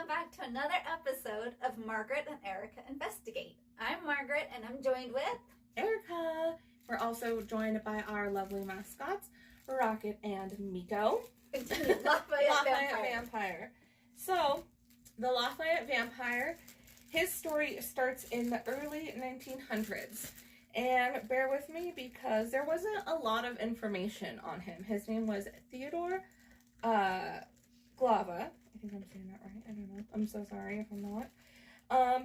welcome back to another episode of Margaret and Erica Investigate. I'm Margaret and I'm joined with Erica. We're also joined by our lovely mascots, Rocket and Miko. Lafayette Vampire. So, the Lafayette Vampire, his story starts in the early 1900s. And bear with me because there wasn't a lot of information on him. His name was Theodore Glava. I think I'm saying that right. I don't know. I'm so sorry if I'm not.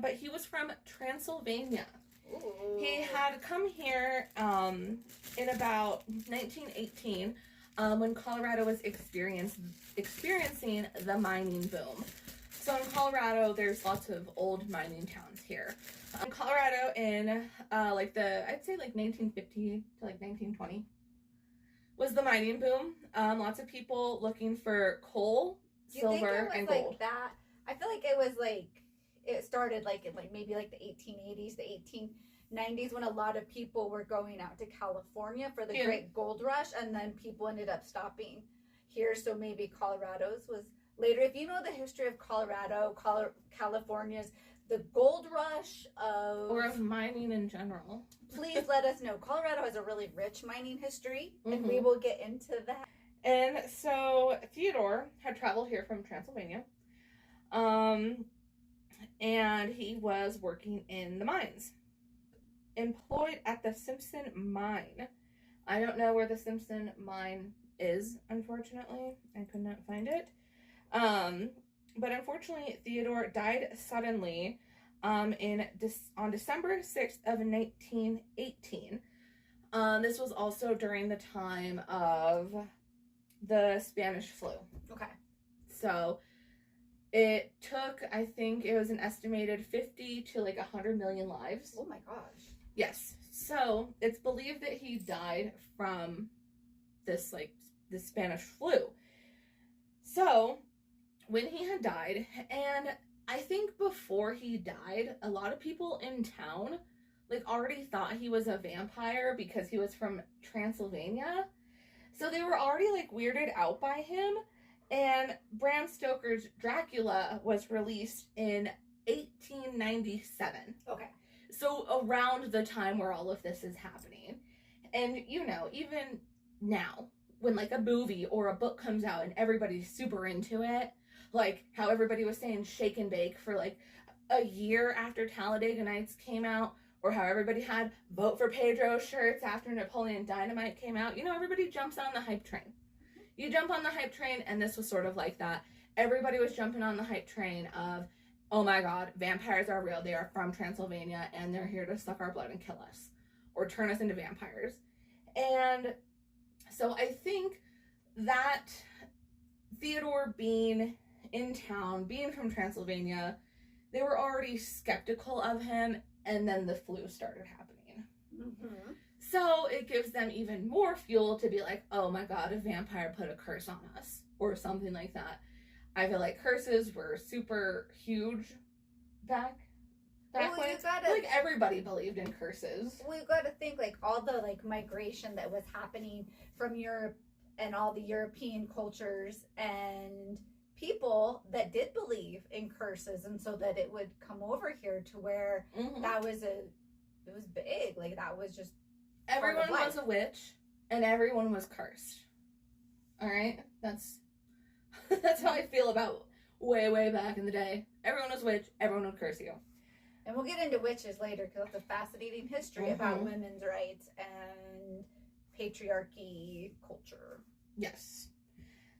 But he was from Transylvania. Ooh. He had come here in about 1918 when Colorado was experiencing the mining boom. So in Colorado, there's lots of old mining towns here. Colorado in I'd say 1950 to 1920 was the mining boom. Lots of people looking for coal, silver, and gold. Like that? I feel like it was it started in maybe the 1880s, the 1890s, when a lot of people were going out to California for the Great Gold Rush, and then people ended up stopping here. So maybe Colorado's was later. If you know the history of Colorado, California's the gold rush of mining in general, please let us know. Colorado has a really rich mining history, and we will get into that. And so Theodore had traveled here from Transylvania, and he was working in the mines, employed at the Simpson mine. I don't know where the Simpson mine is, unfortunately. I could not find it. But unfortunately, Theodore died suddenly on December 6th of 1918. This was also during the time of the Spanish flu. Okay. So it took, I think it was an estimated 50 to 100 million lives. Oh my gosh. Yes. So it's believed that he died from this the Spanish flu. So when he had died, and I think before he died, a lot of people in town already thought he was a vampire because he was from Transylvania. So they were already weirded out by him. And Bram Stoker's Dracula was released in 1897. Okay. So around the time where all of this is happening. And even now, when a movie or a book comes out and everybody's super into it, how everybody was saying shake and bake for a year after Talladega Nights came out, or how everybody had vote for Pedro shirts after Napoleon Dynamite came out. Everybody jumps on the hype train. You jump on the hype train, and this was sort of like that. Everybody was jumping on the hype train of, oh my God, vampires are real. They are from Transylvania, and they're here to suck our blood and kill us, or turn us into vampires. And so I think that Theodore being in town, being from Transylvania, they were already skeptical of him, and then the flu started happening. Mm-hmm. So it gives them even more fuel to be like, oh my God, a vampire put a curse on us, or something like that. I feel like curses were super huge back when. Everybody believed in curses. Well, you got to think all the migration that was happening from Europe and all the European cultures and people that did believe in curses, and so that it would come over here to where it was big. That was just everyone was a witch and everyone was cursed. All right, that's how I feel about way back in the day. Everyone was a witch, everyone would curse you. And we'll get into witches later because it's a fascinating history about women's rights and patriarchy culture. Yes.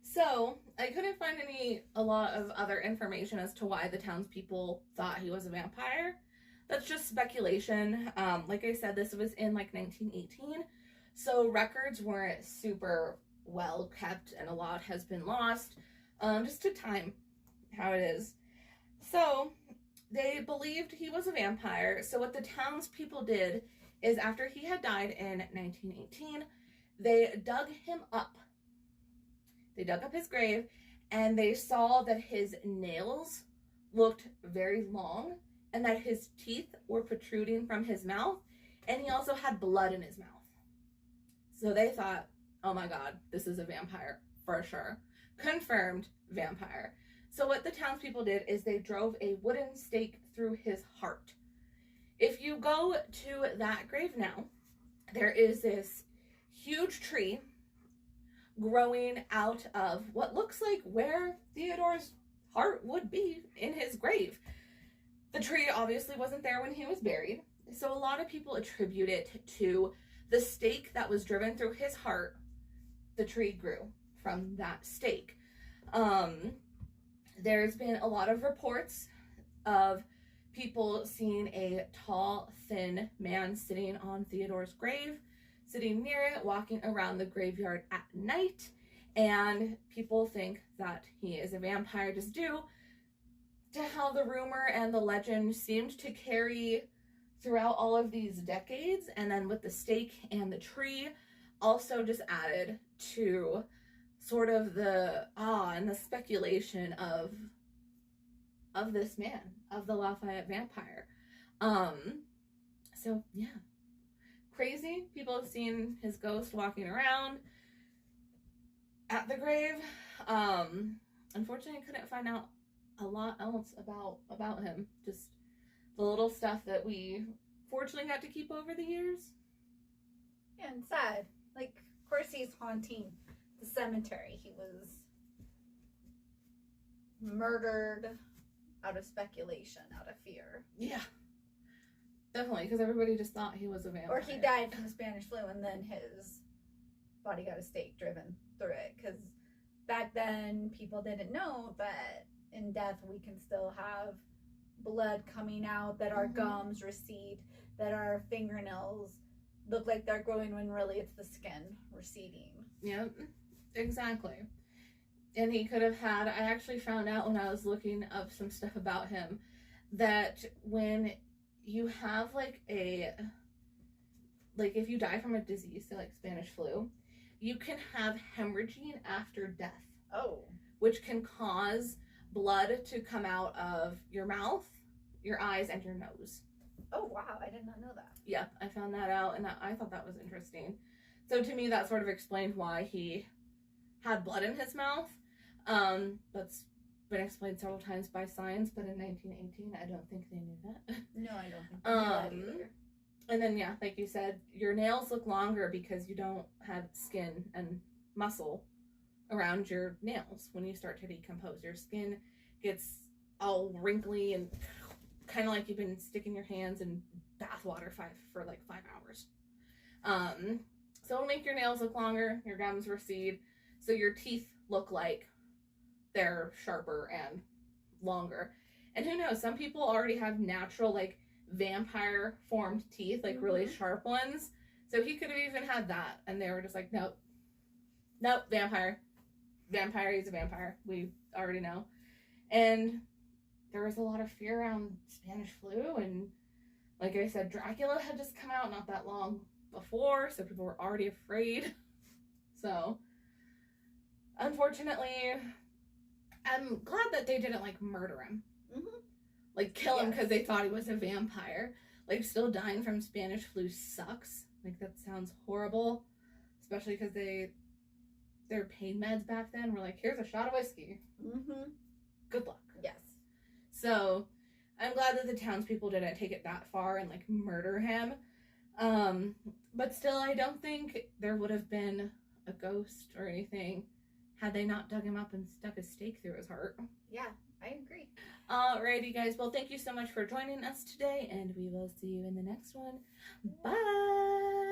So I couldn't find a lot of other information as to why the townspeople thought he was a vampire. That's just speculation. Like I said, this was in 1918. So records weren't super well kept, and a lot has been lost. Just to time how it is. So they believed he was a vampire. So what the townspeople did is, after he had died in 1918, they dug him up. They dug up his grave, and they saw that his nails looked very long, and that his teeth were protruding from his mouth, and he also had blood in his mouth. So they thought, oh my God, this is a vampire for sure. Confirmed vampire. So what the townspeople did is they drove a wooden stake through his heart. If you go to that grave now, there is this huge tree growing out of what looks like where Theodore's heart would be in his grave. The tree obviously wasn't there when he was buried, so a lot of people attribute it to the stake that was driven through his heart. The tree grew from that stake. There's been a lot of reports of people seeing a tall, thin man sitting on Theodore's grave, sitting near it, walking around the graveyard at night, and people think that he is a vampire just due to how the rumor and the legend seemed to carry throughout all of these decades, and then with the stake and the tree also just added to sort of the awe and the speculation of this man, of the Lafayette Vampire. So yeah, crazy. People have seen his ghost walking around at the grave. Unfortunately, I couldn't find out a lot else about him. Just the little stuff that we fortunately got to keep over the years. Yeah, and sad. Like, of course he's haunting the cemetery. He was murdered out of speculation, out of fear. Yeah. Definitely, because everybody just thought he was a vampire. Or he died from the Spanish flu and then his body got a stake driven through it. Because back then, people didn't know that in death we can still have blood coming out, that our gums recede, that our fingernails look like they're growing when really it's the skin receding. Yep, exactly. And he could have had, I actually found out when I was looking up some stuff about him, that when you have if you die from a disease, so like Spanish flu, you can have hemorrhaging after death. Oh. Which can cause blood to come out of your mouth, your eyes, and your nose. Oh, wow. I did not know that. Yeah, I found that out, and I thought that was interesting. So to me, that sort of explained why he had blood in his mouth. That's been explained several times by science, but in 1918, I don't think they knew that. No, I don't think they knew that either. And then, yeah, like you said, your nails look longer because you don't have skin and muscle around your nails when you start to decompose. Your skin gets all wrinkly and kind of like you've been sticking your hands in bath water for like 5 hours. So it'll make your nails look longer, your gums recede, so your teeth look like they're sharper and longer. And who knows, some people already have natural, like, vampire formed teeth, like really sharp ones. So he could have even had that, and they were just like, nope, vampire, he's a vampire, we already know. And there was a lot of fear around Spanish flu, and like I said, Dracula had just come out not that long before, so people were already afraid. So unfortunately, I'm glad that they didn't like murder him, like kill him because they thought he was a vampire. Like, still dying from Spanish flu sucks. Like, that sounds horrible, especially because their pain meds back then were like, here's a shot of whiskey. Good luck. Yes. So I'm glad that the townspeople didn't take it that far and like murder him. But still, I don't think there would have been a ghost or anything had they not dug him up and stuck a stake through his heart. Yeah, I agree. Alrighty, guys. Well, thank you so much for joining us today, and we will see you in the next one. Bye!